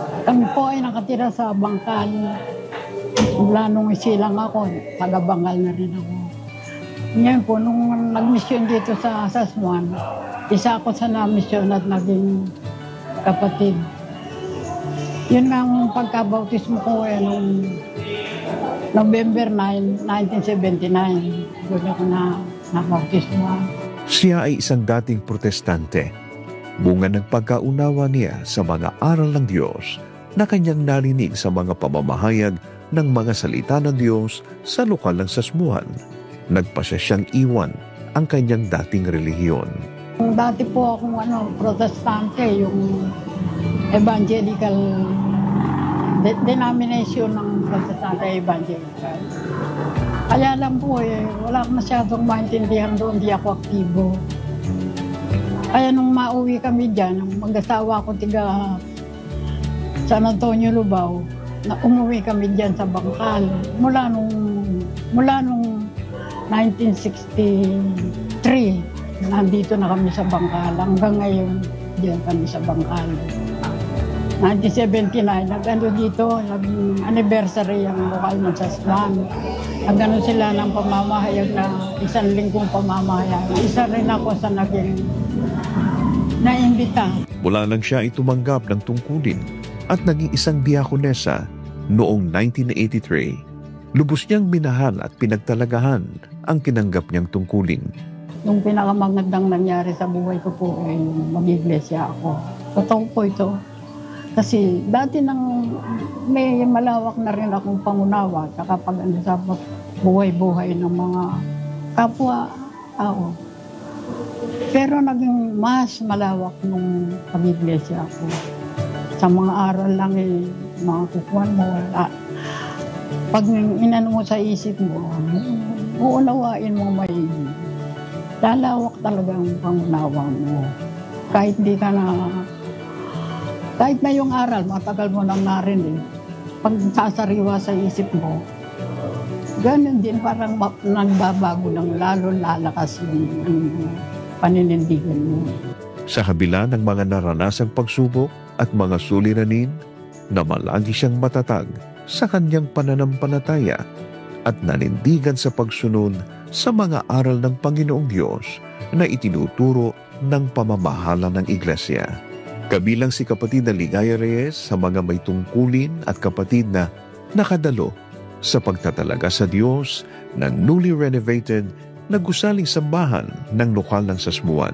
Kami po ay nakatira sa Bangkal. Mula nung isilang ako, taga-Bangkal na rin ako. Ngayon po, nung nag-mission dito sa Sasmuan, isa ako sa na-mission at naging kapatid. Yun nga ang pagkabautismo ko nung November 9, 1979. Doon ako na-bautismo. Siya ay isang dating protestante. Bunga ng pagkaunawa niya sa mga aral ng Diyos na kanyang narinig sa mga pamamahayag ng mga salita ng Diyos sa lokal ng Sasmuan. Nagpasya siyang iwan ang kanyang dating relihiyon. Dati po akong protestante, yung evangelical denomination ng protestante evangelical. Kaya lang po wala akong masyadong maintindihan doon, hindi ako aktibo. Kaya nung mauwi kami dyan, mag-asawa ko tiga San Antonio, Lubao, na umuwi kami dyan sa Bangkal. Mula nung 1963, nandito na kami sa Bangkal. Hanggang ngayon, dyan kami sa Bangkal. 1979, nag-anniversary ang lokal ng Sasmuan. Nag-ano sila ng pamamahayag na isang linggong pamamahayag. Isa rin ako sa naging naimbita. Mula nang siya ay tumanggap ng tungkulin at naging isang diakonesa noong 1983, lubos niyang minahal at pinagtalagahan ang tinanggap niyang tungkulin. Yung pinakamagandang nangyari sa buhay ko po ay mag-iglesia ako. Totoo po ito. Kasi dati may malawak na rin akong pangunawa sa sa buhay-buhay ng mga kapwa-tao. Pero naging mas malawak nung pag-iglesia ako. Sa mga aral lang mga kukuhan mo, wala. Pag inano mo sa isip mo, uunawain mo maigi. Lalawak talaga ang pangunawa mo. Kahit na yung aral, matagal mo nang narinig, pag sasariwa sa isip mo, ganun din parang nagbabago ng lalo lalakas yung paninindigan mo. Sa kabila ng mga naranasang pagsubok at mga suliranin, na malagi siyang matatag sa kanyang pananampalataya at nanindigan sa pagsunod sa mga aral ng Panginoong Diyos na itinuturo ng pamamahala ng Iglesia. Kabilang si kapatid na Ligaya Reyes sa mga may tungkulin at kapatid na nakadalo sa pagtatalaga sa Diyos ng newly renovated na gusaling sambahan ng lokal ng Sasmuan.